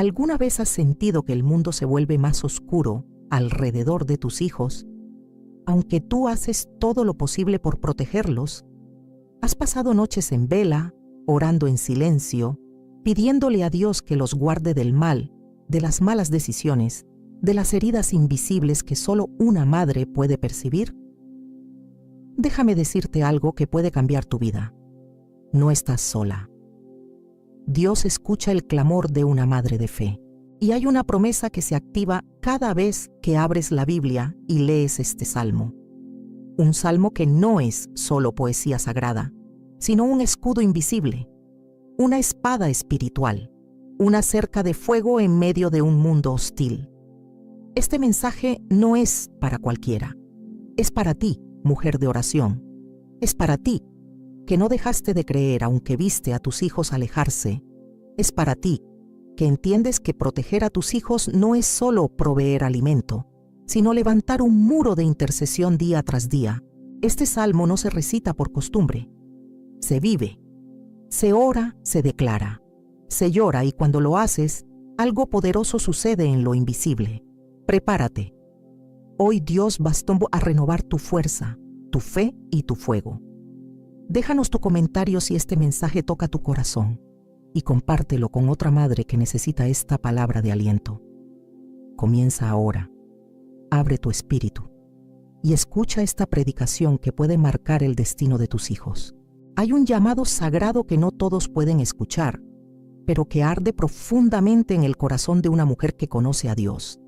¿Alguna vez has sentido que el mundo se vuelve más oscuro alrededor de tus hijos? Aunque tú haces todo lo posible por protegerlos, ¿has pasado noches en vela, orando en silencio, pidiéndole a Dios que los guarde del mal, de las malas decisiones, de las heridas invisibles que solo una madre puede percibir? Déjame decirte algo que puede cambiar tu vida. No estás sola. Dios escucha el clamor de una madre de fe, y hay una promesa que se activa cada vez que abres la Biblia y lees este salmo. Un salmo que no es solo poesía sagrada, sino un escudo invisible, una espada espiritual, una cerca de fuego en medio de un mundo hostil. Este mensaje no es para cualquiera. Es para ti, mujer de oración. Es para ti, que no dejaste de creer aunque viste a tus hijos alejarse. Es para ti, que entiendes que proteger a tus hijos no es solo proveer alimento, sino levantar un muro de intercesión día tras día. Este salmo no se recita por costumbre. Se vive, se ora, se declara, se llora, y cuando lo haces, algo poderoso sucede en lo invisible. Prepárate. Hoy Dios bastó a renovar tu fuerza, tu fe y tu fuego. Déjanos tu comentario si este mensaje toca tu corazón y compártelo con otra madre que necesita esta palabra de aliento. Comienza ahora. Abre tu espíritu y escucha esta predicación que puede marcar el destino de tus hijos. Hay un llamado sagrado que no todos pueden escuchar, pero que arde profundamente en el corazón de una mujer que conoce a Dios.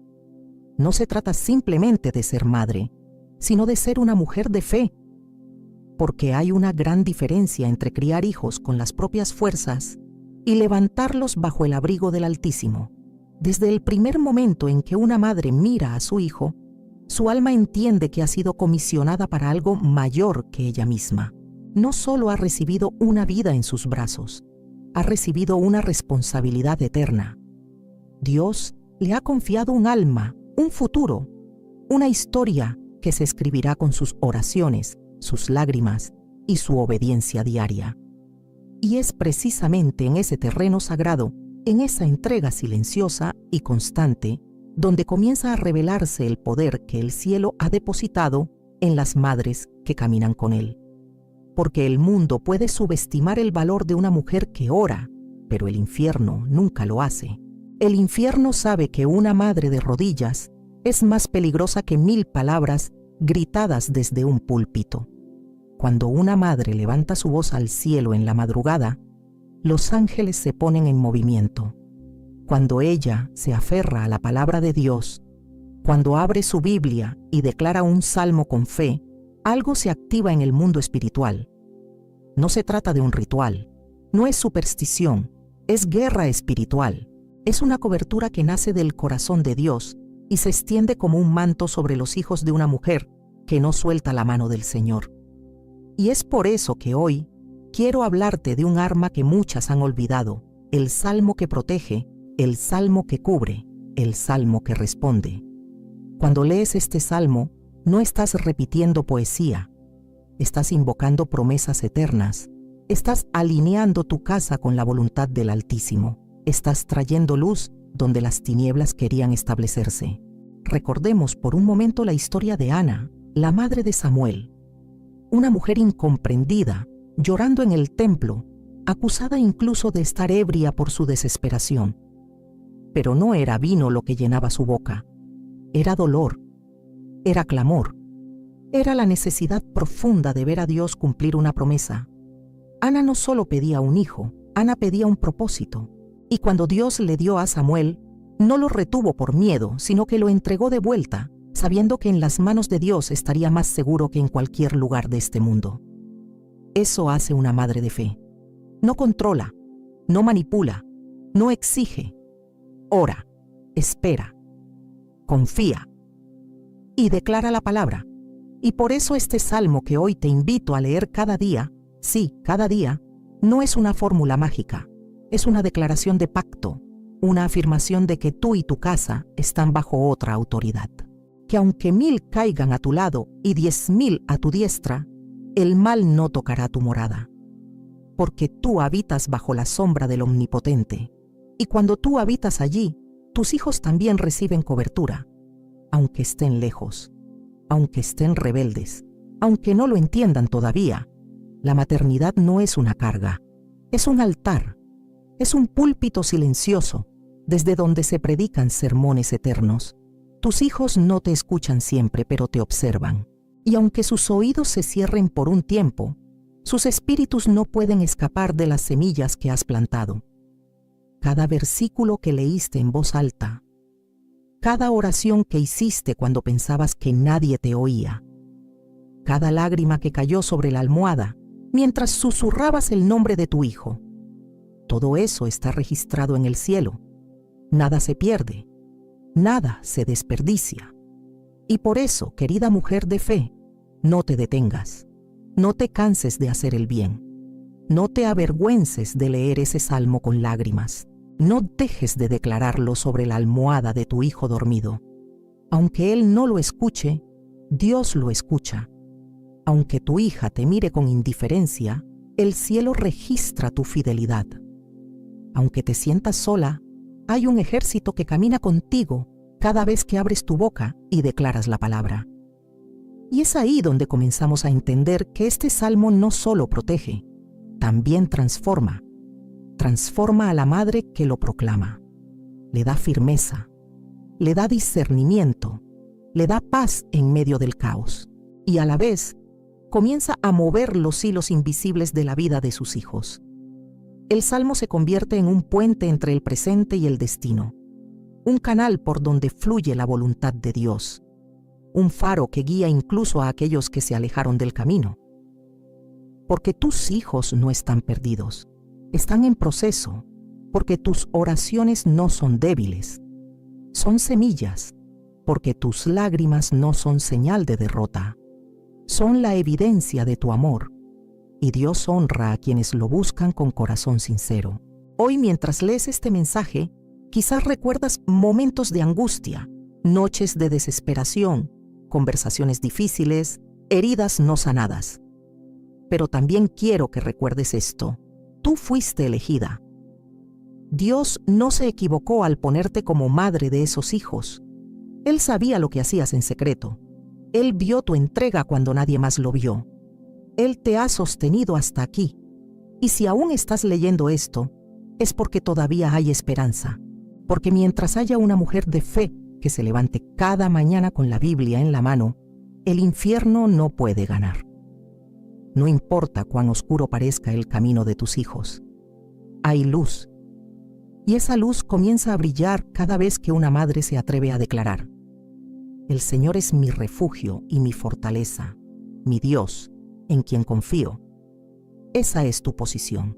No se trata simplemente de ser madre, sino de ser una mujer de fe, porque hay una gran diferencia entre criar hijos con las propias fuerzas y levantarlos bajo el abrigo del Altísimo. Desde el primer momento en que una madre mira a su hijo, su alma entiende que ha sido comisionada para algo mayor que ella misma. No solo ha recibido una vida en sus brazos, ha recibido una responsabilidad eterna. Dios le ha confiado un alma, un futuro, una historia que se escribirá con sus oraciones, sus lágrimas y su obediencia diaria. Y es precisamente en ese terreno sagrado, en esa entrega silenciosa y constante, donde comienza a revelarse el poder que el cielo ha depositado en las madres que caminan con él. Porque el mundo puede subestimar el valor de una mujer que ora, pero el infierno nunca lo hace. El infierno sabe que una madre de rodillas es más peligrosa que 1000 palabras gritadas desde un púlpito. Cuando una madre levanta su voz al cielo en la madrugada, los ángeles se ponen en movimiento. Cuando ella se aferra a la palabra de Dios, cuando abre su Biblia y declara un salmo con fe, algo se activa en el mundo espiritual. No se trata de un ritual, no es superstición, es guerra espiritual. Es una cobertura que nace del corazón de Dios y se extiende como un manto sobre los hijos de una mujer que no suelta la mano del Señor. Y es por eso que hoy quiero hablarte de un arma que muchas han olvidado, el salmo que protege, el salmo que cubre, el salmo que responde. Cuando lees este salmo, no estás repitiendo poesía, estás invocando promesas eternas, estás alineando tu casa con la voluntad del Altísimo, estás trayendo luz donde las tinieblas querían establecerse. Recordemos por un momento la historia de Ana, la madre de Samuel, una mujer incomprendida, llorando en el templo, acusada incluso de estar ebria por su desesperación. Pero no era vino lo que llenaba su boca, era dolor, era clamor, era la necesidad profunda de ver a Dios cumplir una promesa. Ana no solo pedía un hijo, Ana pedía un propósito, y cuando Dios le dio a Samuel, no lo retuvo por miedo, sino que lo entregó de vuelta, sabiendo que en las manos de Dios estaría más seguro que en cualquier lugar de este mundo. Eso hace una madre de fe. No controla, no manipula, no exige. Ora, espera, confía y declara la palabra. Y por eso este salmo que hoy te invito a leer cada día, sí, cada día, no es una fórmula mágica, es una declaración de pacto, una afirmación de que tú y tu casa están bajo otra autoridad. Que aunque 1000 caigan a tu lado y 10.000 a tu diestra, el mal no tocará tu morada. Porque tú habitas bajo la sombra del Omnipotente, Y cuando tú habitas allí, tus hijos también reciben cobertura, aunque estén lejos, aunque estén rebeldes, aunque no lo entiendan todavía. La maternidad no es una carga, es un altar, es un púlpito silencioso desde donde se predican sermones eternos. Tus hijos no te escuchan siempre, pero te observan. Y aunque sus oídos se cierren por un tiempo, sus espíritus no pueden escapar de las semillas que has plantado. Cada versículo que leíste en voz alta, cada oración que hiciste cuando pensabas que nadie te oía, cada lágrima que cayó sobre la almohada mientras susurrabas el nombre de tu hijo, todo eso está registrado en el cielo. Nada se pierde, nada se desperdicia. Y por eso, querida mujer de fe, no te detengas, no te canses de hacer el bien, no te avergüences de leer ese salmo con lágrimas, no dejes de declararlo sobre la almohada de tu hijo dormido. Aunque él no lo escuche, Dios lo escucha. Aunque tu hija te mire con indiferencia, el cielo registra tu fidelidad. Aunque te sientas sola, hay un ejército que camina contigo cada vez que abres tu boca y declaras la palabra. Y es ahí donde comenzamos a entender que este salmo no solo protege, también transforma. Transforma a la madre que lo proclama. Le da firmeza, le da discernimiento, le da paz en medio del caos. Y a la vez, comienza a mover los hilos invisibles de la vida de sus hijos. El salmo se convierte en un puente entre el presente y el destino, un canal por donde fluye la voluntad de Dios, un faro que guía incluso a aquellos que se alejaron del camino. Porque tus hijos no están perdidos, están en proceso, porque tus oraciones no son débiles, son semillas, porque tus lágrimas no son señal de derrota, son la evidencia de tu amor, y Dios honra a quienes lo buscan con corazón sincero. Hoy, mientras lees este mensaje, quizás recuerdas momentos de angustia, noches de desesperación, conversaciones difíciles, heridas no sanadas. Pero también quiero que recuerdes esto: tú fuiste elegida. Dios no se equivocó al ponerte como madre de esos hijos. Él sabía lo que hacías en secreto. Él vio tu entrega cuando nadie más lo vio. Él te ha sostenido hasta aquí. Y si aún estás leyendo esto, es porque todavía hay esperanza. Porque mientras haya una mujer de fe que se levante cada mañana con la Biblia en la mano, el infierno no puede ganar. No importa cuán oscuro parezca el camino de tus hijos, hay luz. Y esa luz comienza a brillar cada vez que una madre se atreve a declarar: el Señor es mi refugio y mi fortaleza, mi Dios, en quien confío. Esa es tu posición,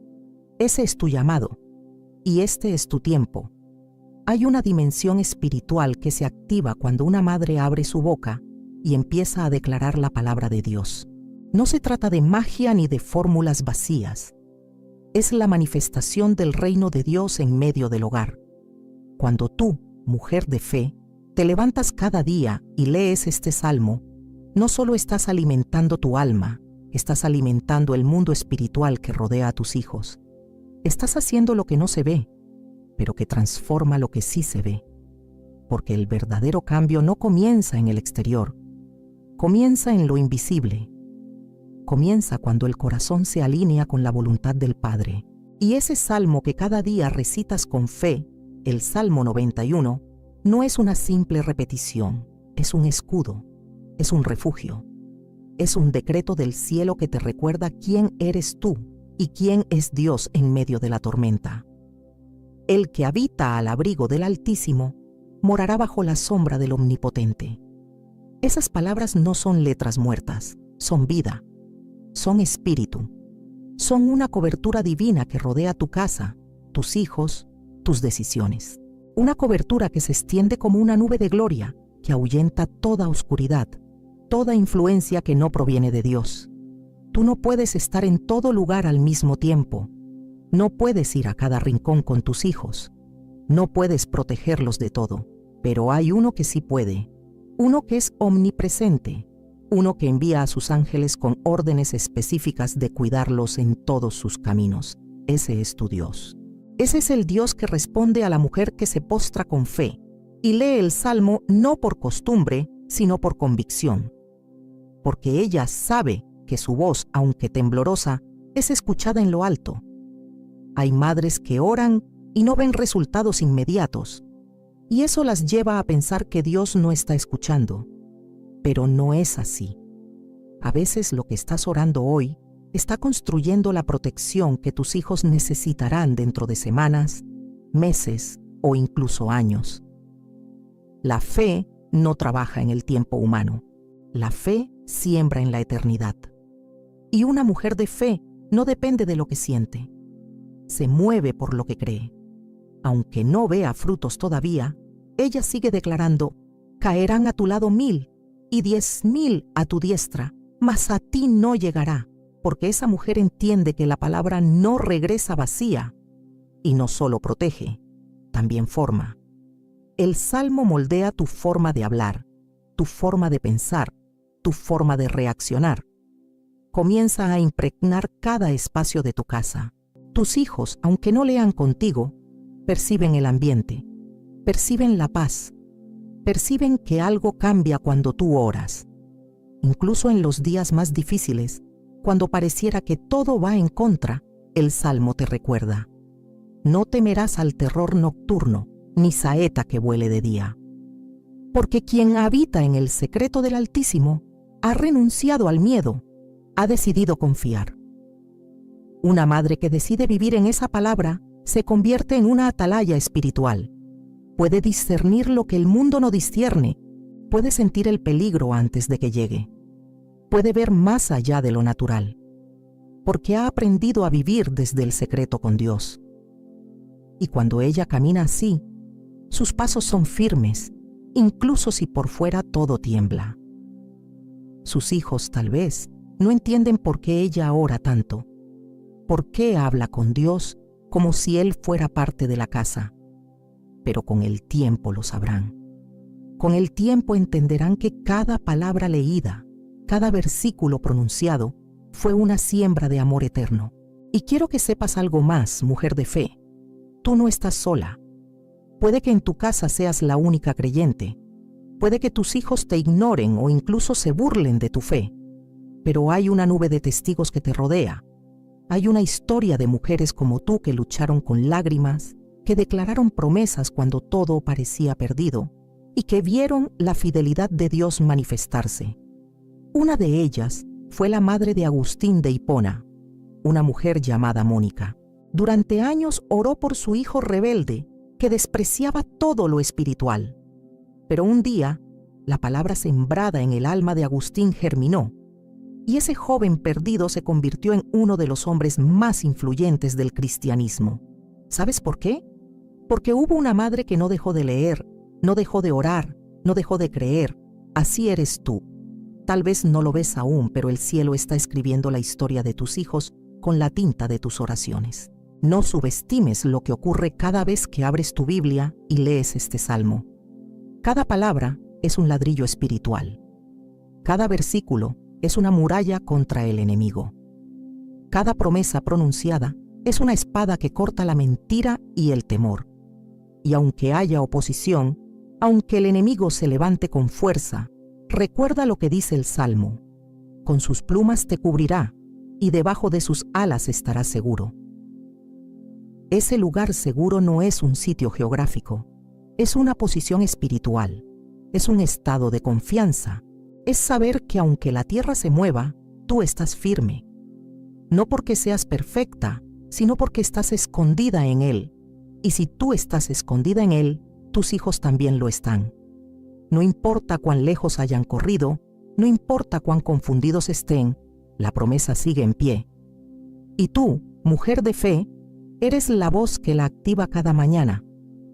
ese es tu llamado, y este es tu tiempo. Hay una dimensión espiritual que se activa cuando una madre abre su boca y empieza a declarar la palabra de Dios. No se trata de magia ni de fórmulas vacías. Es la manifestación del reino de Dios en medio del hogar. Cuando tú, mujer de fe, te levantas cada día y lees este salmo, no solo estás alimentando tu alma, estás alimentando el mundo espiritual que rodea a tus hijos. Estás haciendo lo que no se ve, pero que transforma lo que sí se ve. Porque el verdadero cambio no comienza en el exterior, comienza en lo invisible. Comienza cuando el corazón se alinea con la voluntad del Padre. Y ese salmo que cada día recitas con fe, el Salmo 91, no es una simple repetición, es un escudo, es un refugio, es un decreto del cielo que te recuerda quién eres tú y quién es Dios en medio de la tormenta. El que habita al abrigo del Altísimo morará bajo la sombra del Omnipotente. Esas palabras no son letras muertas, son vida, son espíritu, son una cobertura divina que rodea tu casa, tus hijos, tus decisiones. Una cobertura que se extiende como una nube de gloria que ahuyenta toda oscuridad, toda influencia que no proviene de Dios. Tú no puedes estar en todo lugar al mismo tiempo. No puedes ir a cada rincón con tus hijos. No puedes protegerlos de todo. Pero hay uno que sí puede. Uno que es omnipresente. Uno que envía a sus ángeles con órdenes específicas de cuidarlos en todos sus caminos. Ese es tu Dios. Ese es el Dios que responde a la mujer que se postra con fe y lee el Salmo no por costumbre, sino por convicción. Porque ella sabe que su voz, aunque temblorosa, es escuchada en lo alto. Hay madres que oran y no ven resultados inmediatos, y eso las lleva a pensar que Dios no está escuchando. Pero no es así. A veces lo que estás orando hoy está construyendo la protección que tus hijos necesitarán dentro de semanas, meses o incluso años. La fe no trabaja en el tiempo humano. La fe siembra en la eternidad. Y una mujer de fe no depende de lo que siente. Se mueve por lo que cree. Aunque no vea frutos todavía, ella sigue declarando: caerán a tu lado 1000 y 10,000 a tu diestra, mas a ti no llegará, porque esa mujer entiende que la palabra no regresa vacía y no solo protege, también forma. El Salmo moldea tu forma de hablar, tu forma de pensar, tu forma de reaccionar. Comienza a impregnar cada espacio de tu casa. Tus hijos, aunque no lean contigo, perciben el ambiente, perciben la paz, perciben que algo cambia cuando tú oras. Incluso en los días más difíciles, cuando pareciera que todo va en contra, el Salmo te recuerda: no temerás al terror nocturno, ni saeta que vuele de día. Porque quien habita en el secreto del Altísimo ha renunciado al miedo, ha decidido confiar. Una madre que decide vivir en esa palabra se convierte en una atalaya espiritual. Puede discernir lo que el mundo no discierne, puede sentir el peligro antes de que llegue. Puede ver más allá de lo natural, porque ha aprendido a vivir desde el secreto con Dios. Y cuando ella camina así, sus pasos son firmes, incluso si por fuera todo tiembla. Sus hijos, tal vez, no entienden por qué ella ora tanto, por qué habla con Dios como si Él fuera parte de la casa. Pero con el tiempo lo sabrán. Con el tiempo entenderán que cada palabra leída, cada versículo pronunciado, fue una siembra de amor eterno. Y quiero que sepas algo más, mujer de fe. Tú no estás sola. Puede que en tu casa seas la única creyente. Puede que tus hijos te ignoren o incluso se burlen de tu fe. Pero hay una nube de testigos que te rodea. Hay una historia de mujeres como tú que lucharon con lágrimas, que declararon promesas cuando todo parecía perdido y que vieron la fidelidad de Dios manifestarse. Una de ellas fue la madre de Agustín de Hipona, una mujer llamada Mónica. Durante años oró por su hijo rebelde, que despreciaba todo lo espiritual. Pero un día, la palabra sembrada en el alma de Agustín germinó, y ese joven perdido se convirtió en uno de los hombres más influyentes del cristianismo. ¿Sabes por qué? Porque hubo una madre que no dejó de leer, no dejó de orar, no dejó de creer. Así eres tú. Tal vez no lo ves aún, pero el cielo está escribiendo la historia de tus hijos con la tinta de tus oraciones. No subestimes lo que ocurre cada vez que abres tu Biblia y lees este salmo. Cada palabra es un ladrillo espiritual. Cada versículo es una muralla contra el enemigo. Cada promesa pronunciada es una espada que corta la mentira y el temor. Y aunque haya oposición, aunque el enemigo se levante con fuerza, recuerda lo que dice el Salmo: con sus plumas te cubrirá, y debajo de sus alas estarás seguro. Ese lugar seguro no es un sitio geográfico, es una posición espiritual, es un estado de confianza, es saber que aunque la tierra se mueva, tú estás firme. No porque seas perfecta, sino porque estás escondida en Él. Y si tú estás escondida en Él, tus hijos también lo están. No importa cuán lejos hayan corrido, no importa cuán confundidos estén, la promesa sigue en pie. Y tú, mujer de fe, eres la voz que la activa cada mañana.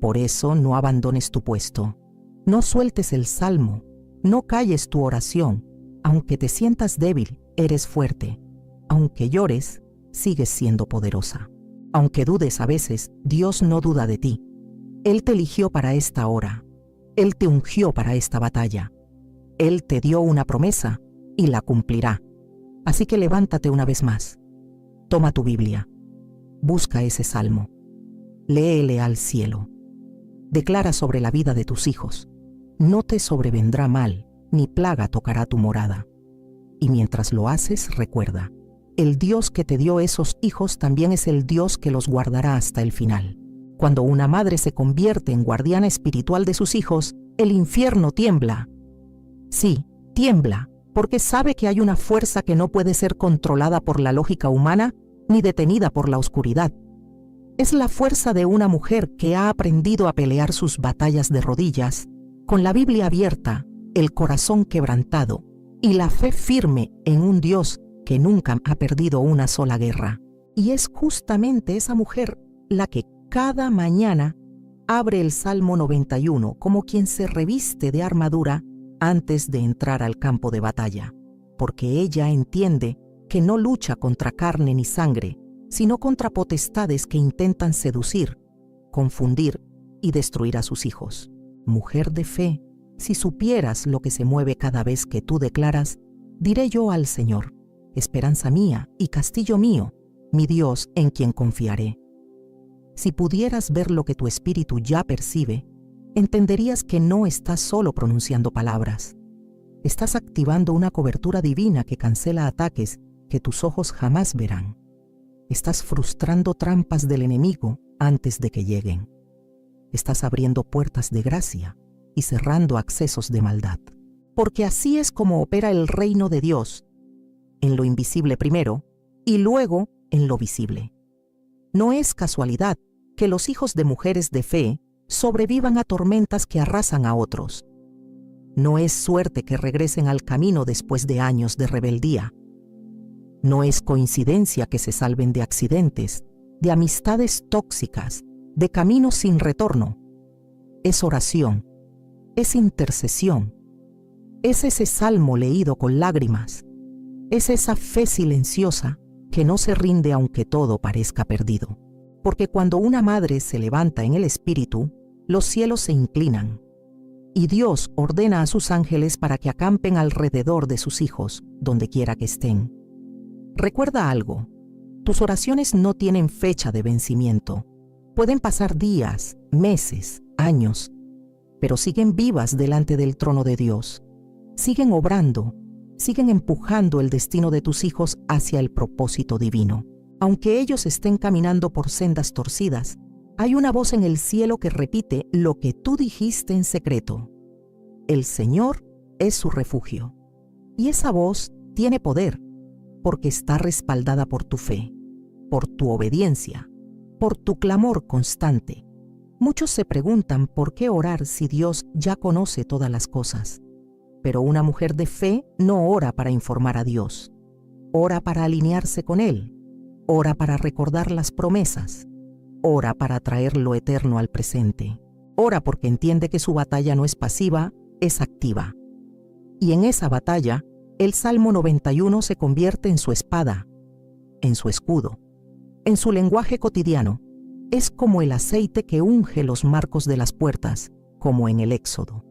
Por eso no abandones tu puesto. No sueltes el salmo, no calles tu oración. Aunque te sientas débil, eres fuerte. Aunque llores, sigues siendo poderosa. Aunque dudes a veces, Dios no duda de ti. Él te eligió para esta hora. Él te ungió para esta batalla. Él te dio una promesa y la cumplirá. Así que levántate una vez más. Toma tu Biblia. Busca ese salmo. léele al cielo. Declara sobre la vida de tus hijos: no te sobrevendrá mal, ni plaga tocará tu morada. Y mientras lo haces, recuerda, el Dios que te dio esos hijos también es el Dios que los guardará hasta el final. Cuando una madre se convierte en guardiana espiritual de sus hijos, el infierno tiembla. Sí, tiembla, porque sabe que hay una fuerza que no puede ser controlada por la lógica humana ni detenida por la oscuridad. Es la fuerza de una mujer que ha aprendido a pelear sus batallas de rodillas, con la Biblia abierta, el corazón quebrantado y la fe firme en un Dios que nunca ha perdido una sola guerra. Y es justamente esa mujer la que cada mañana abre el Salmo 91 como quien se reviste de armadura antes de entrar al campo de batalla, porque ella entiende que no lucha contra carne ni sangre, sino contra potestades que intentan seducir, confundir y destruir a sus hijos. Mujer de fe, si supieras lo que se mueve cada vez que tú declaras: diré yo al Señor, esperanza mía y castillo mío, mi Dios en quien confiaré. Si pudieras ver lo que tu espíritu ya percibe, entenderías que no estás solo pronunciando palabras. Estás activando una cobertura divina que cancela ataques que tus ojos jamás verán. Estás frustrando trampas del enemigo antes de que lleguen. Estás abriendo puertas de gracia y cerrando accesos de maldad. Porque así es como opera el reino de Dios, en lo invisible primero y luego en lo visible. No es casualidad que los hijos de mujeres de fe sobrevivan a tormentas que arrasan a otros. No es suerte que regresen al camino después de años de rebeldía. No es coincidencia que se salven de accidentes, de amistades tóxicas, de caminos sin retorno. Es oración, es intercesión, es ese salmo leído con lágrimas, es esa fe silenciosa que no se rinde aunque todo parezca perdido. Porque cuando una madre se levanta en el espíritu, los cielos se inclinan, y Dios ordena a sus ángeles para que acampen alrededor de sus hijos, donde quiera que estén. Recuerda algo: tus oraciones no tienen fecha de vencimiento. Pueden pasar días, meses, años, pero siguen vivas delante del trono de Dios. Siguen obrando, siguen empujando el destino de tus hijos hacia el propósito divino. Aunque ellos estén caminando por sendas torcidas, hay una voz en el cielo que repite lo que tú dijiste en secreto. El Señor es su refugio. Y esa voz tiene poder, porque está respaldada por tu fe, por tu obediencia, por tu clamor constante. Muchos se preguntan por qué orar si Dios ya conoce todas las cosas. Pero una mujer de fe no ora para informar a Dios. Ora para alinearse con Él. Ora para recordar las promesas. Ora para traer lo eterno al presente. Ora porque entiende que su batalla no es pasiva, es activa. Y en esa batalla, el Salmo 91 se convierte en su espada, en su escudo, en su lenguaje cotidiano. Es como el aceite que unge los marcos de las puertas, como en el Éxodo.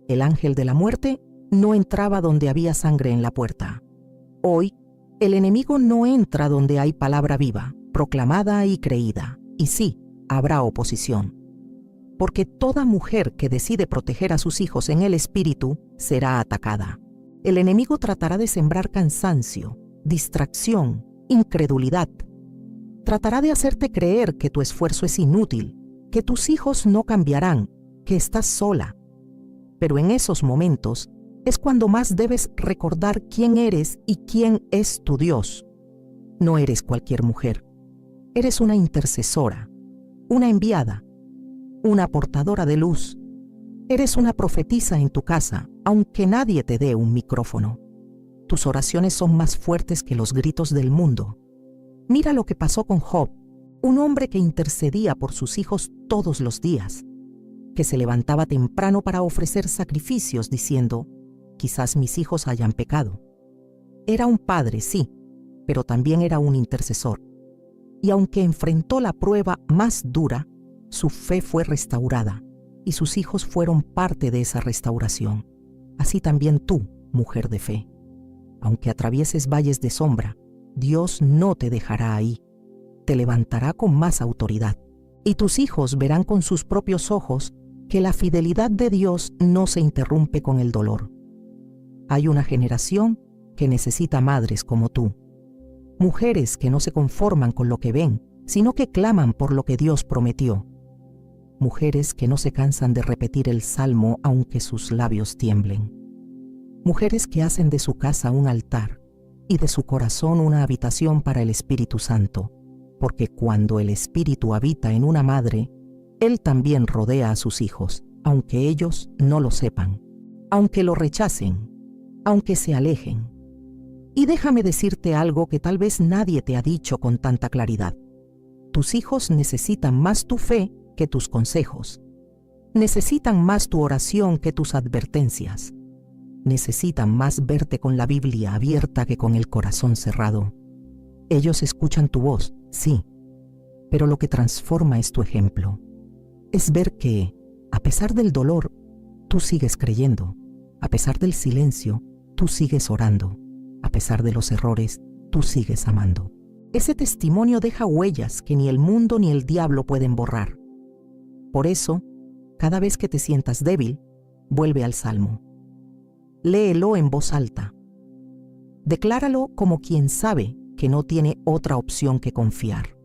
El ángel de la muerte no entraba donde había sangre en la puerta. Hoy, el enemigo no entra donde hay palabra viva, proclamada y creída. Y sí, habrá oposición. Porque toda mujer que decide proteger a sus hijos en el espíritu será atacada. El enemigo tratará de sembrar cansancio, distracción, incredulidad. Tratará de hacerte creer que tu esfuerzo es inútil, que tus hijos no cambiarán, que estás sola. Pero en esos momentos es cuando más debes recordar quién eres y quién es tu Dios. No eres cualquier mujer. Eres una intercesora, una enviada, una portadora de luz. Eres una profetisa en tu casa, aunque nadie te dé un micrófono. Tus oraciones son más fuertes que los gritos del mundo. Mira lo que pasó con Job, un hombre que intercedía por sus hijos todos los días, que se levantaba temprano para ofrecer sacrificios diciendo: quizás mis hijos hayan pecado. Era un padre, sí, pero también era un intercesor. Y aunque enfrentó la prueba más dura, su fe fue restaurada y sus hijos fueron parte de esa restauración. Así también tú, mujer de fe. Aunque atravieses valles de sombra, Dios no te dejará ahí. Te levantará con más autoridad. Y tus hijos verán con sus propios ojos que la fidelidad de Dios no se interrumpe con el dolor. Hay una generación que necesita madres como tú, mujeres que no se conforman con lo que ven, sino que claman por lo que Dios prometió. Mujeres que no se cansan de repetir el salmo aunque sus labios tiemblen. Mujeres que hacen de su casa un altar y de su corazón una habitación para el Espíritu Santo, porque cuando el Espíritu habita en una madre, Él también rodea a sus hijos, aunque ellos no lo sepan, aunque lo rechacen, aunque se alejen. Y déjame decirte algo que tal vez nadie te ha dicho con tanta claridad. Tus hijos necesitan más tu fe que tus consejos. Necesitan más tu oración que tus advertencias. Necesitan más verte con la Biblia abierta que con el corazón cerrado. Ellos escuchan tu voz, sí, pero lo que transforma es tu ejemplo. Es ver que, a pesar del dolor, tú sigues creyendo. A pesar del silencio, tú sigues orando. A pesar de los errores, tú sigues amando. Ese testimonio deja huellas que ni el mundo ni el diablo pueden borrar. Por eso, cada vez que te sientas débil, vuelve al Salmo. Léelo en voz alta. Decláralo como quien sabe que no tiene otra opción que confiar.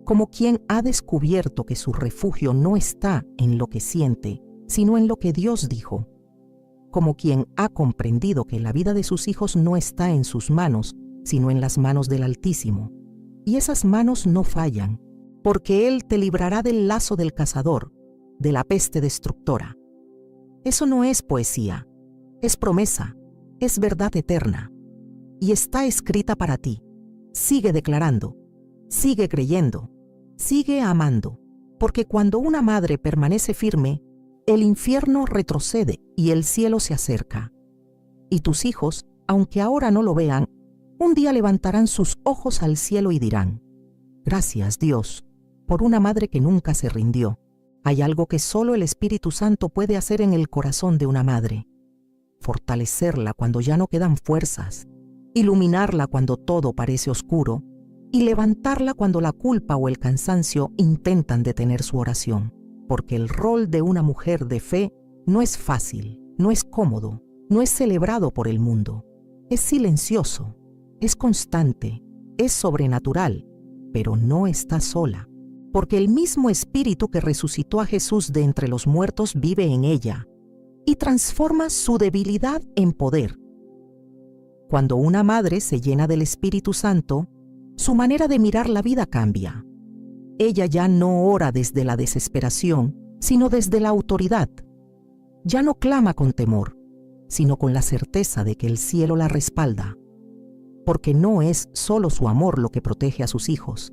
Como quien ha descubierto que su refugio no está en lo que siente, sino en lo que Dios dijo. Como quien ha comprendido que la vida de sus hijos no está en sus manos, sino en las manos del Altísimo. Y esas manos no fallan, porque Él te librará del lazo del cazador, de la peste destructora. Eso no es poesía, es promesa, es verdad eterna. Y está escrita para ti. Sigue declarando, sigue creyendo, sigue amando, porque cuando una madre permanece firme, el infierno retrocede y el cielo se acerca. Y tus hijos, aunque ahora no lo vean, un día levantarán sus ojos al cielo y dirán: gracias, Dios, por una madre que nunca se rindió. Hay algo que solo el Espíritu Santo puede hacer en el corazón de una madre: fortalecerla cuando ya no quedan fuerzas, iluminarla cuando todo parece oscuro y levantarla cuando la culpa o el cansancio intentan detener su oración. Porque el rol de una mujer de fe no es fácil, no es cómodo, no es celebrado por el mundo. Es silencioso, es constante, es sobrenatural, pero no está sola, porque el mismo Espíritu que resucitó a Jesús de entre los muertos vive en ella y transforma su debilidad en poder. Cuando una madre se llena del Espíritu Santo, su manera de mirar la vida cambia. Ella ya no ora desde la desesperación, sino desde la autoridad. Ya no clama con temor, sino con la certeza de que el cielo la respalda. Porque no es solo su amor lo que protege a sus hijos,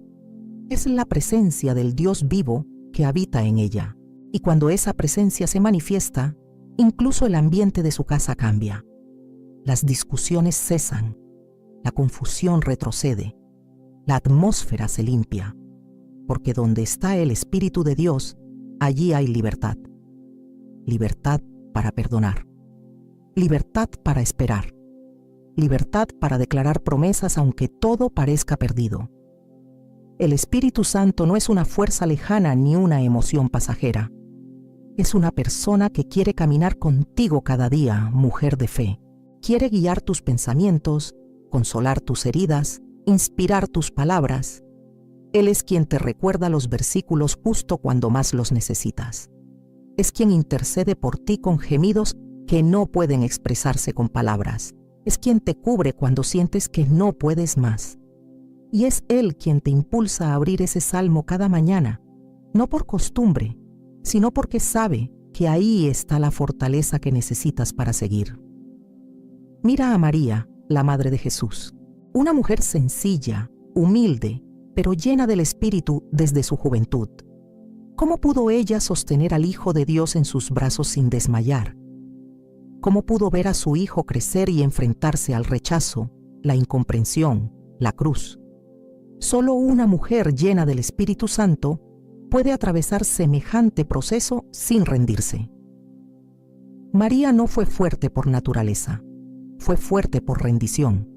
es la presencia del Dios vivo que habita en ella. Y cuando esa presencia se manifiesta, incluso el ambiente de su casa cambia. Las discusiones cesan, la confusión retrocede, la atmósfera se limpia. Porque donde está el Espíritu de Dios, allí hay libertad. Libertad para perdonar. Libertad para esperar. Libertad para declarar promesas aunque todo parezca perdido. El Espíritu Santo no es una fuerza lejana ni una emoción pasajera. Es una persona que quiere caminar contigo cada día, mujer de fe. Quiere guiar tus pensamientos, consolar tus heridas, inspirar tus palabras. Él es quien te recuerda los versículos justo cuando más los necesitas. Es quien intercede por ti con gemidos que no pueden expresarse con palabras. Es quien te cubre cuando sientes que no puedes más. Y es Él quien te impulsa a abrir ese salmo cada mañana, no por costumbre, sino porque sabe que ahí está la fortaleza que necesitas para seguir. Mira a María, la Madre de Jesús, una mujer sencilla, humilde, pero llena del Espíritu desde su juventud. ¿Cómo pudo ella sostener al Hijo de Dios en sus brazos sin desmayar? ¿Cómo pudo ver a su hijo crecer y enfrentarse al rechazo, la incomprensión, la cruz? Solo una mujer llena del Espíritu Santo puede atravesar semejante proceso sin rendirse. María no fue fuerte por naturaleza, fue fuerte por rendición.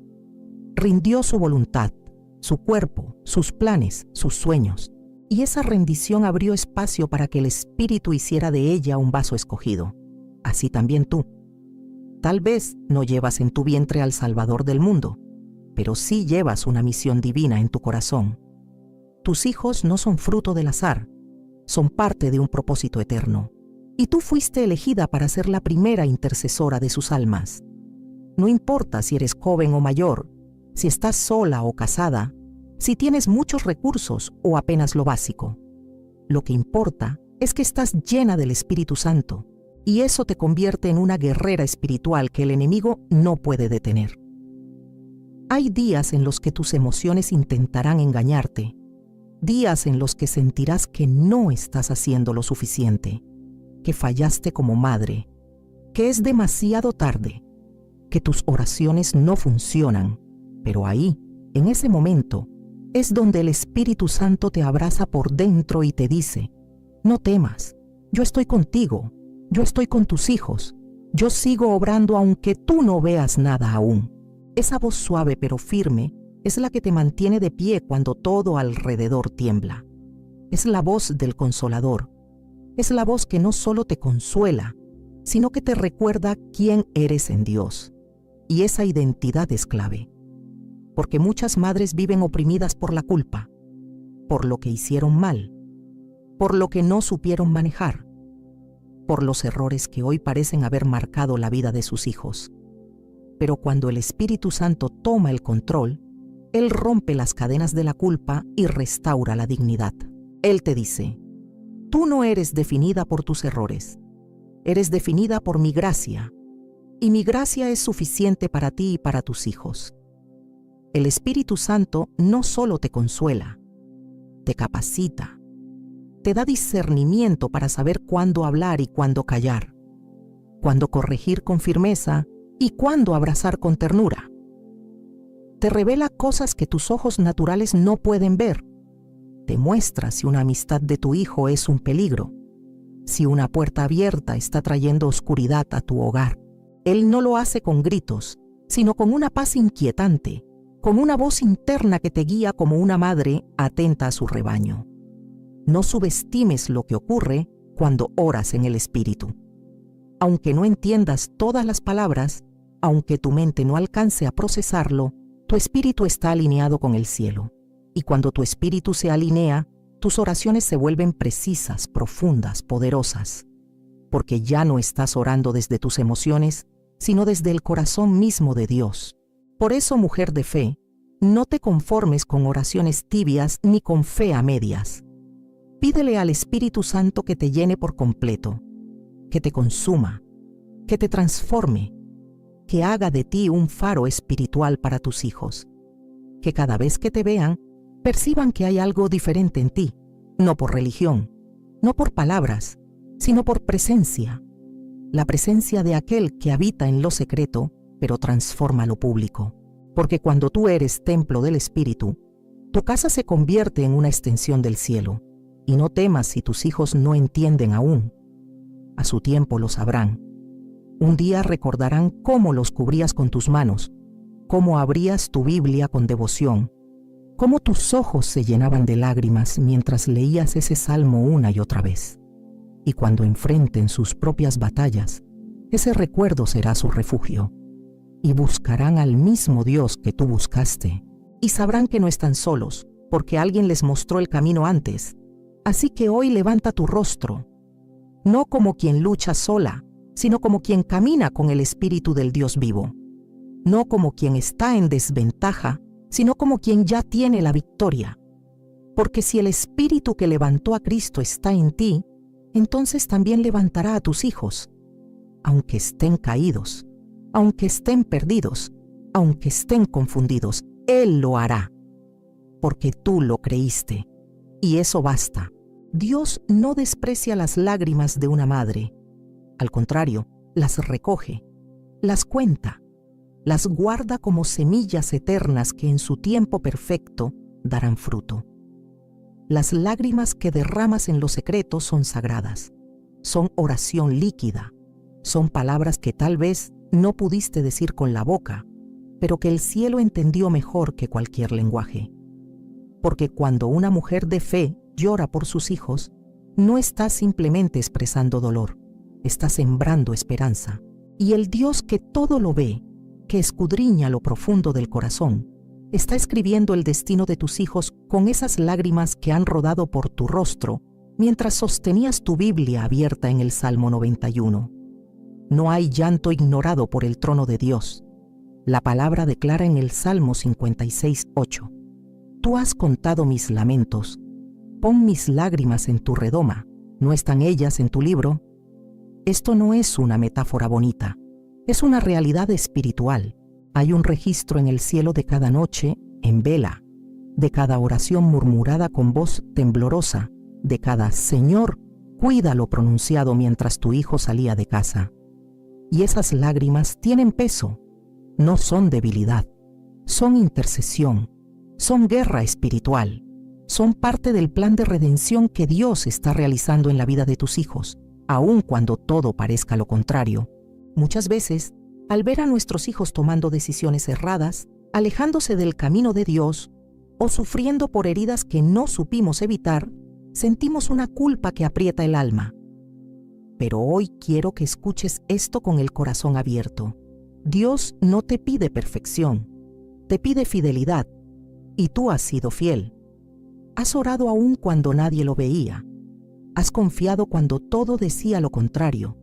Rindió su voluntad, su cuerpo, sus planes, sus sueños. y esa rendición abrió espacio para que el Espíritu hiciera de ella un vaso escogido. Así también tú. Tal vez no llevas en tu vientre al Salvador del mundo, pero sí llevas una misión divina en tu corazón. Tus hijos no son fruto del azar, son parte de un propósito eterno. Y tú fuiste elegida para ser la primera intercesora de sus almas. No importa si eres joven o mayor, si estás sola o casada, si tienes muchos recursos o apenas lo básico. Lo que importa es que estás llena del Espíritu Santo, y eso te convierte en una guerrera espiritual que el enemigo no puede detener. Hay días en los que tus emociones intentarán engañarte, días en los que sentirás que no estás haciendo lo suficiente, que fallaste como madre, que es demasiado tarde, que tus oraciones no funcionan, pero ahí, en ese momento, es donde el Espíritu Santo te abraza por dentro y te dice: no temas, yo estoy contigo, yo estoy con tus hijos, yo sigo obrando aunque tú no veas nada aún. Esa voz suave pero firme es la que te mantiene de pie cuando todo alrededor tiembla. Es la voz del Consolador. Es la voz que no solo te consuela, sino que te recuerda quién eres en Dios. Y esa identidad es clave. Porque muchas madres viven oprimidas por la culpa, por lo que hicieron mal, por lo que no supieron manejar, por los errores que hoy parecen haber marcado la vida de sus hijos. Pero cuando el Espíritu Santo toma el control, Él rompe las cadenas de la culpa y restaura la dignidad. Él te dice: tú no eres definida por tus errores, eres definida por mi gracia, y mi gracia es suficiente para ti y para tus hijos. El Espíritu Santo no solo te consuela, te capacita, te da discernimiento para saber cuándo hablar y cuándo callar, cuándo corregir con firmeza y cuándo abrazar con ternura. Te revela cosas que tus ojos naturales no pueden ver. Te muestra si una amistad de tu hijo es un peligro, si una puerta abierta está trayendo oscuridad a tu hogar. Él no lo hace con gritos, sino con una paz inquietante, con una voz interna que te guía como una madre atenta a su rebaño. No subestimes lo que ocurre cuando oras en el Espíritu. Aunque no entiendas todas las palabras, aunque tu mente no alcance a procesarlo, tu espíritu está alineado con el cielo. Y cuando tu espíritu se alinea, tus oraciones se vuelven precisas, profundas, poderosas. Porque ya no estás orando desde tus emociones, sino desde el corazón mismo de Dios. Por eso, mujer de fe, no te conformes con oraciones tibias ni con fe a medias. Pídele al Espíritu Santo que te llene por completo, que te consuma, que te transforme, que haga de ti un faro espiritual para tus hijos, que cada vez que te vean, perciban que hay algo diferente en ti, no por religión, no por palabras, sino por presencia, la presencia de aquel que habita en lo secreto, pero transforma lo público. Porque cuando tú eres templo del Espíritu, tu casa se convierte en una extensión del cielo. Y no temas si tus hijos no entienden aún. A su tiempo lo sabrán. Un día recordarán cómo los cubrías con tus manos, cómo abrías tu Biblia con devoción, cómo tus ojos se llenaban de lágrimas mientras leías ese salmo una y otra vez. Y cuando enfrenten sus propias batallas, ese recuerdo será su refugio. Y buscarán al mismo Dios que tú buscaste. Y sabrán que no están solos, porque alguien les mostró el camino antes. Así que hoy levanta tu rostro, no como quien lucha sola, sino como quien camina con el Espíritu del Dios vivo. No como quien está en desventaja, sino como quien ya tiene la victoria. Porque si el Espíritu que levantó a Cristo está en ti, entonces también levantará a tus hijos, aunque estén caídos, aunque estén perdidos, aunque estén confundidos, Él lo hará, porque tú lo creíste, y eso basta. Dios no desprecia las lágrimas de una madre, al contrario, las recoge, las cuenta, las guarda como semillas eternas que en su tiempo perfecto darán fruto. Las lágrimas que derramas en lo secreto son sagradas, son oración líquida, son palabras que tal vez no pudiste decir con la boca, pero que el cielo entendió mejor que cualquier lenguaje. Porque cuando una mujer de fe llora por sus hijos, no está simplemente expresando dolor, está sembrando esperanza. Y el Dios que todo lo ve, que escudriña lo profundo del corazón, está escribiendo el destino de tus hijos con esas lágrimas que han rodado por tu rostro mientras sostenías tu Biblia abierta en el Salmo 91. No hay llanto ignorado por el trono de Dios. La palabra declara en el Salmo 56:8: Tú has contado mis lamentos. Pon mis lágrimas en tu redoma. ¿No están ellas en tu libro? Esto no es una metáfora bonita. Es una realidad espiritual. Hay un registro en el cielo de cada noche en vela, de cada oración murmurada con voz temblorosa, de cada Señor, cuídalo pronunciado mientras tu hijo salía de casa. Y esas lágrimas tienen peso. No son debilidad, son intercesión, son guerra espiritual, son parte del plan de redención que Dios está realizando en la vida de tus hijos, aun cuando todo parezca lo contrario. Muchas veces, al ver a nuestros hijos tomando decisiones erradas, alejándose del camino de Dios o sufriendo por heridas que no supimos evitar, sentimos una culpa que aprieta el alma. Pero hoy quiero que escuches esto con el corazón abierto. Dios no te pide perfección, te pide fidelidad, y tú has sido fiel. Has orado aún cuando nadie lo veía. Has confiado cuando todo decía lo contrario.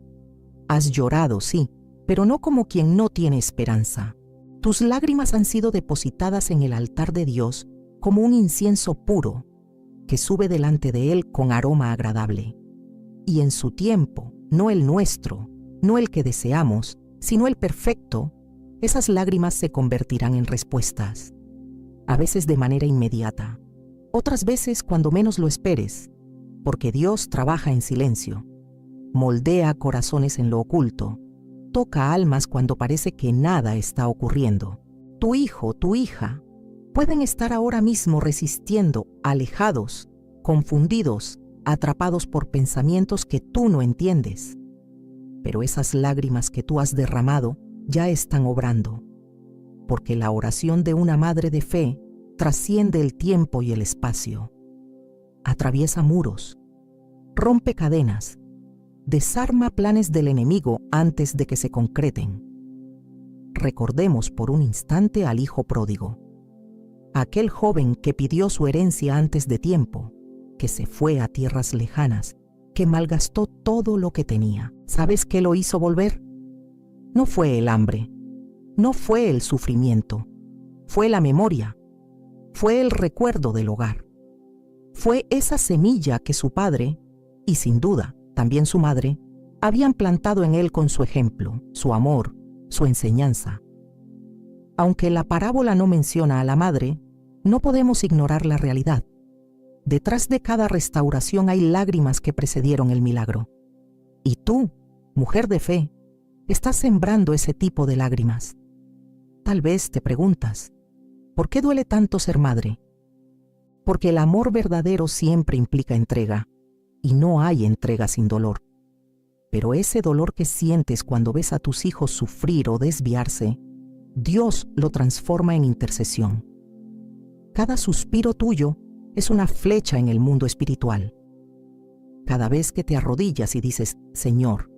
Has llorado, sí, pero no como quien no tiene esperanza. Tus lágrimas han sido depositadas en el altar de Dios como un incienso puro que sube delante de Él con aroma agradable. Y en su tiempo, no el nuestro, no el que deseamos, sino el perfecto, esas lágrimas se convertirán en respuestas. A veces de manera inmediata, otras veces cuando menos lo esperes, porque Dios trabaja en silencio, moldea corazones en lo oculto, toca almas cuando parece que nada está ocurriendo. Tu hijo, tu hija, pueden estar ahora mismo resistiendo, alejados, confundidos, atrapados por pensamientos que tú no entiendes. Pero esas lágrimas que tú has derramado ya están obrando, porque la oración de una madre de fe trasciende el tiempo y el espacio. Atraviesa muros, rompe cadenas, desarma planes del enemigo antes de que se concreten. Recordemos por un instante al hijo pródigo, aquel joven que pidió su herencia antes de tiempo, que se fue a tierras lejanas, que malgastó todo lo que tenía. ¿Sabes qué lo hizo volver? No fue el hambre, no fue el sufrimiento, fue la memoria, fue el recuerdo del hogar. Fue esa semilla que su padre, y sin duda también su madre, habían plantado en él con su ejemplo, su amor, su enseñanza. Aunque la parábola no menciona a la madre, no podemos ignorar la realidad. Detrás de cada restauración hay lágrimas que precedieron el milagro. Y tú, mujer de fe, estás sembrando ese tipo de lágrimas. Tal vez te preguntas, ¿por qué duele tanto ser madre? Porque el amor verdadero siempre implica entrega, y no hay entrega sin dolor. Pero ese dolor que sientes cuando ves a tus hijos sufrir o desviarse, Dios lo transforma en intercesión. Cada suspiro tuyo es una flecha en el mundo espiritual. Cada vez que te arrodillas y dices, Señor,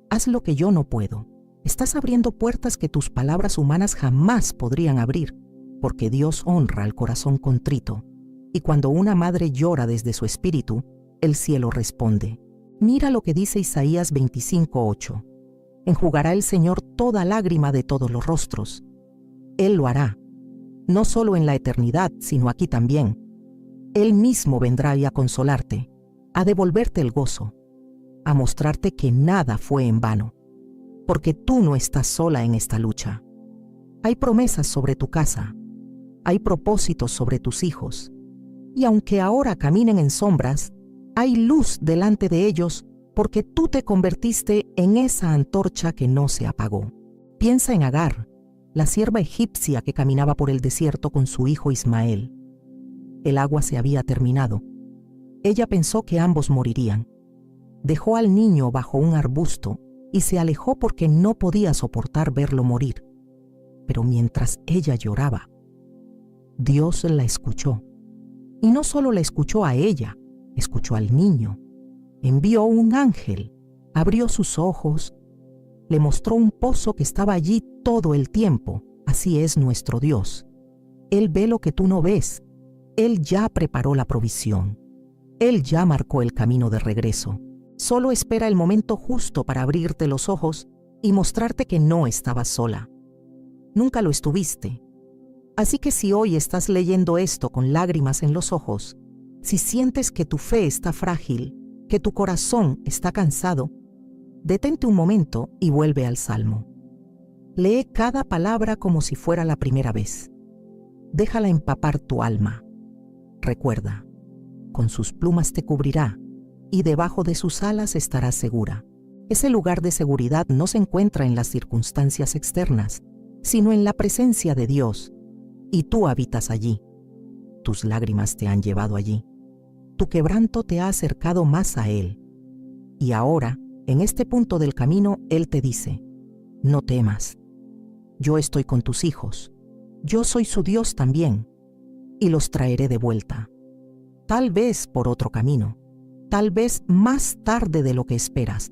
haz lo que yo no puedo, estás abriendo puertas que tus palabras humanas jamás podrían abrir, porque Dios honra al corazón contrito. Y cuando una madre llora desde su espíritu, el cielo responde. Mira lo que dice Isaías 25:8. Enjugará el Señor toda lágrima de todos los rostros. Él lo hará, no solo en la eternidad, sino aquí también. Él mismo vendrá a consolarte, a devolverte el gozo, a mostrarte que nada fue en vano, porque tú no estás sola en esta lucha. Hay promesas sobre tu casa, hay propósitos sobre tus hijos, y aunque ahora caminen en sombras, hay luz delante de ellos porque tú te convertiste en esa antorcha que no se apagó. Piensa en Agar, la sierva egipcia que caminaba por el desierto con su hijo Ismael. El agua se había terminado. Ella pensó que ambos morirían. Dejó al niño bajo un arbusto y se alejó porque no podía soportar verlo morir. Pero mientras ella lloraba, Dios la escuchó. Y no solo la escuchó a ella, escuchó al niño, envió un ángel, abrió sus ojos, le mostró un pozo que estaba allí todo el tiempo. Así es nuestro Dios. Él ve lo que tú no ves. Él ya preparó la provisión. Él ya marcó el camino de regreso. Solo espera el momento justo para abrirte los ojos y mostrarte que no estabas sola. Nunca lo estuviste. Así que si hoy estás leyendo esto con lágrimas en los ojos, si sientes que tu fe está frágil, que tu corazón está cansado, detente un momento y vuelve al Salmo. Lee cada palabra como si fuera la primera vez. Déjala empapar tu alma. Recuerda, con sus plumas te cubrirá y debajo de sus alas estarás segura. Ese lugar de seguridad no se encuentra en las circunstancias externas, sino en la presencia de Dios, y tú habitas allí. Tus lágrimas te han llevado allí. Tu quebranto te ha acercado más a Él. Y ahora, en este punto del camino, Él te dice: no temas. Yo estoy con tus hijos. Yo soy su Dios también, y los traeré de vuelta. Tal vez por otro camino, tal vez más tarde de lo que esperas,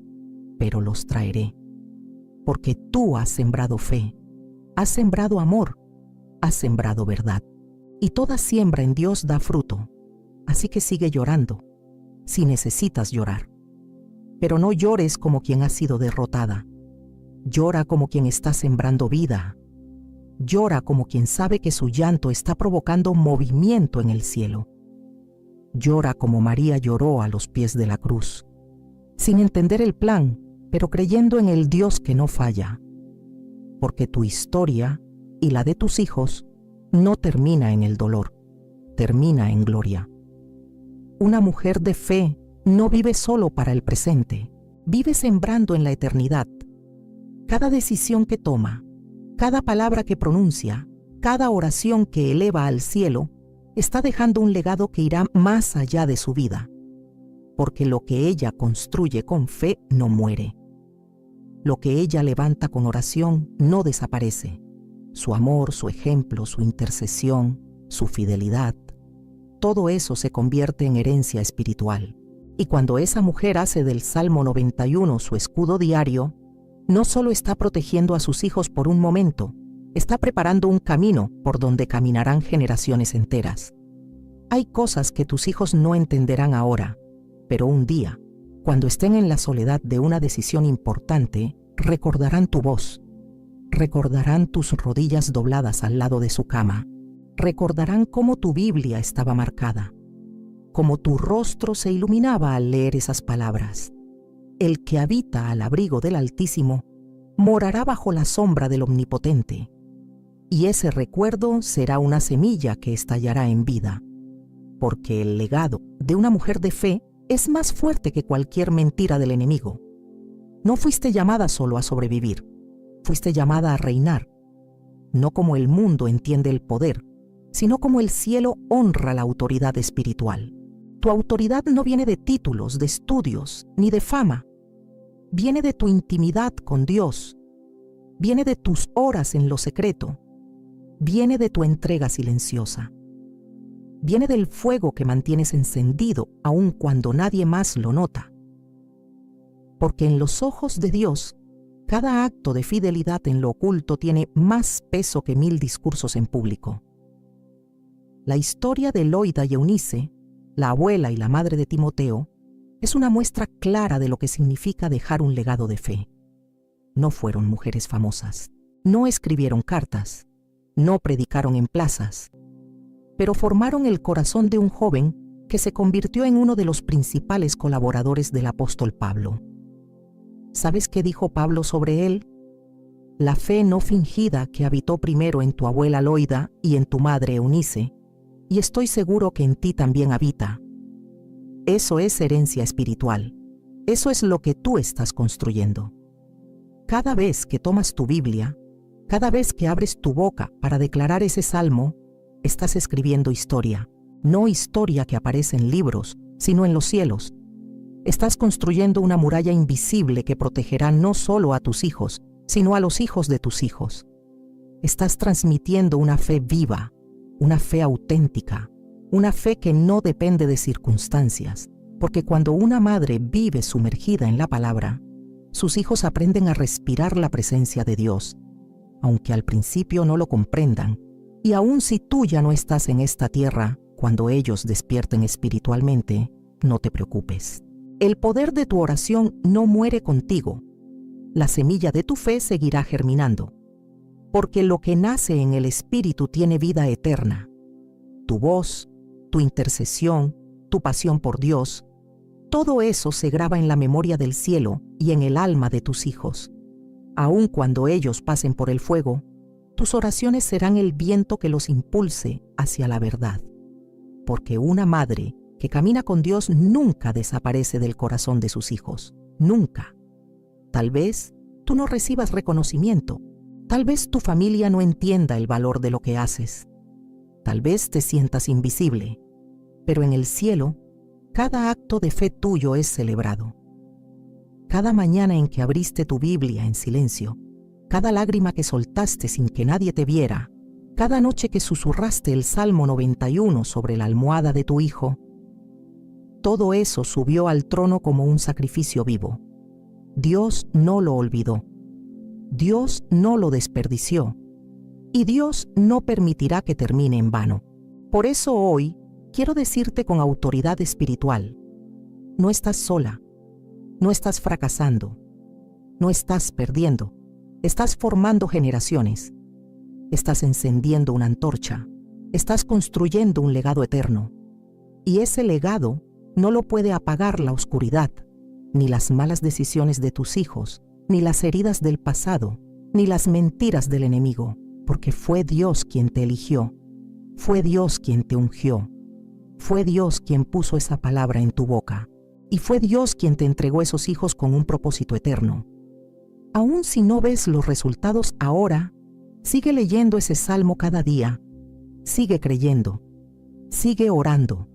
pero los traeré. Porque tú has sembrado fe, has sembrado amor, has sembrado verdad. Y toda siembra en Dios da fruto. Así que sigue llorando, si necesitas llorar. Pero no llores como quien ha sido derrotada. Llora como quien está sembrando vida. Llora como quien sabe que su llanto está provocando movimiento en el cielo. Llora como María lloró a los pies de la cruz, sin entender el plan, pero creyendo en el Dios que no falla. Porque tu historia y la de tus hijos no termina en el dolor, termina en gloria. Una mujer de fe no vive solo para el presente, vive sembrando en la eternidad. Cada decisión que toma, cada palabra que pronuncia, cada oración que eleva al cielo, está dejando un legado que irá más allá de su vida, porque lo que ella construye con fe no muere. Lo que ella levanta con oración no desaparece. Su amor, su ejemplo, su intercesión, su fidelidad, todo eso se convierte en herencia espiritual. Y cuando esa mujer hace del Salmo 91 su escudo diario, no solo está protegiendo a sus hijos por un momento, está preparando un camino por donde caminarán generaciones enteras. Hay cosas que tus hijos no entenderán ahora, pero un día, cuando estén en la soledad de una decisión importante, recordarán tu voz, recordarán tus rodillas dobladas al lado de su cama, recordarán cómo tu Biblia estaba marcada, cómo tu rostro se iluminaba al leer esas palabras. El que habita al abrigo del Altísimo morará bajo la sombra del Omnipotente, y ese recuerdo será una semilla que estallará en vida, porque el legado de una mujer de fe es más fuerte que cualquier mentira del enemigo. No fuiste llamada solo a sobrevivir, fuiste llamada a reinar, no como el mundo entiende el poder, sino como el cielo honra la autoridad espiritual. Tu autoridad no viene de títulos, de estudios, ni de fama. Viene de tu intimidad con Dios, viene de tus horas en lo secreto, viene de tu entrega silenciosa, viene del fuego que mantienes encendido aun cuando nadie más lo nota. Porque en los ojos de Dios, cada acto de fidelidad en lo oculto tiene más peso que 1000 discursos en público. La historia de Loida y Eunice, la abuela y la madre de Timoteo, es una muestra clara de lo que significa dejar un legado de fe. No fueron mujeres famosas, no escribieron cartas, no predicaron en plazas, pero formaron el corazón de un joven que se convirtió en uno de los principales colaboradores del apóstol Pablo. ¿Sabes qué dijo Pablo sobre él? La fe no fingida que habitó primero en tu abuela Loida y en tu madre Eunice, y estoy seguro que en ti también habita. Eso es herencia espiritual. Eso es lo que tú estás construyendo. Cada vez que tomas tu Biblia, cada vez que abres tu boca para declarar ese salmo, estás escribiendo historia. No historia que aparece en libros, sino en los cielos. Estás construyendo una muralla invisible que protegerá no solo a tus hijos, sino a los hijos de tus hijos. Estás transmitiendo una fe viva, una fe auténtica, una fe que no depende de circunstancias, porque cuando una madre vive sumergida en la palabra, sus hijos aprenden a respirar la presencia de Dios, aunque al principio no lo comprendan, y aun si tú ya no estás en esta tierra, cuando ellos despierten espiritualmente, no te preocupes. El poder de tu oración no muere contigo. La semilla de tu fe seguirá germinando, porque lo que nace en el Espíritu tiene vida eterna. Tu voz, tu intercesión, tu pasión por Dios, todo eso se graba en la memoria del cielo y en el alma de tus hijos. Aun cuando ellos pasen por el fuego, tus oraciones serán el viento que los impulse hacia la verdad. Porque una madre que camina con Dios nunca desaparece del corazón de sus hijos. Nunca. Tal vez tú no recibas reconocimiento. Tal vez tu familia no entienda el valor de lo que haces. Tal vez te sientas invisible. Pero en el cielo, cada acto de fe tuyo es celebrado. Cada mañana en que abriste tu Biblia en silencio, cada lágrima que soltaste sin que nadie te viera, cada noche que susurraste el Salmo 91 sobre la almohada de tu hijo, todo eso subió al trono como un sacrificio vivo. Dios no lo olvidó. Dios no lo desperdició. Y Dios no permitirá que termine en vano. Por eso hoy quiero decirte con autoridad espiritual, no estás sola, no estás fracasando, no estás perdiendo, estás formando generaciones, estás encendiendo una antorcha, estás construyendo un legado eterno. Y ese legado no lo puede apagar la oscuridad, ni las malas decisiones de tus hijos, ni las heridas del pasado, ni las mentiras del enemigo, porque fue Dios quien te eligió, fue Dios quien te ungió, fue Dios quien puso esa palabra en tu boca, y fue Dios quien te entregó esos hijos con un propósito eterno. Aun si no ves los resultados ahora, sigue leyendo ese salmo cada día, sigue creyendo, sigue orando.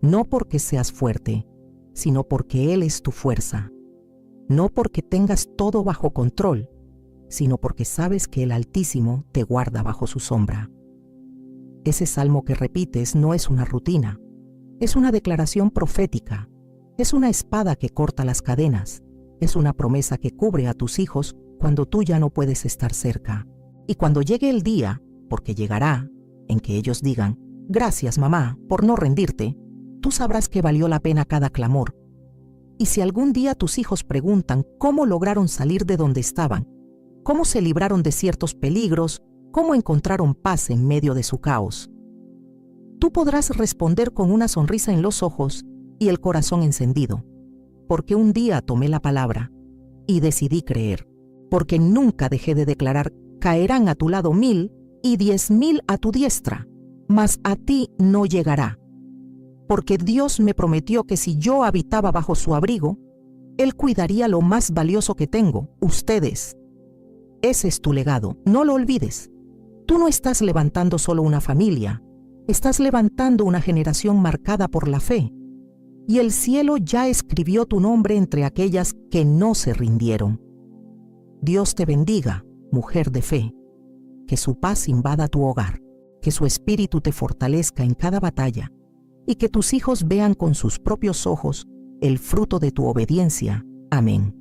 No porque seas fuerte, sino porque Él es tu fuerza. No porque tengas todo bajo control, sino porque sabes que el Altísimo te guarda bajo su sombra. Ese salmo que repites no es una rutina, es una declaración profética, es una espada que corta las cadenas, es una promesa que cubre a tus hijos cuando tú ya no puedes estar cerca. Y cuando llegue el día, porque llegará, en que ellos digan, gracias mamá por no rendirte, tú sabrás que valió la pena cada clamor. Y si algún día tus hijos preguntan cómo lograron salir de donde estaban, cómo se libraron de ciertos peligros, cómo encontraron paz en medio de su caos, tú podrás responder con una sonrisa en los ojos y el corazón encendido, porque un día tomé la palabra y decidí creer, porque nunca dejé de declarar, caerán a tu lado 1000 y 10,000 a tu diestra, mas a ti no llegará. Porque Dios me prometió que si yo habitaba bajo su abrigo, Él cuidaría lo más valioso que tengo, ustedes. Ese es tu legado, no lo olvides. Tú no estás levantando solo una familia, estás levantando una generación marcada por la fe. Y el cielo ya escribió tu nombre entre aquellas que no se rindieron. Dios te bendiga, mujer de fe. Que su paz invada tu hogar, que su espíritu te fortalezca en cada batalla, y que tus hijos vean con sus propios ojos el fruto de tu obediencia. Amén.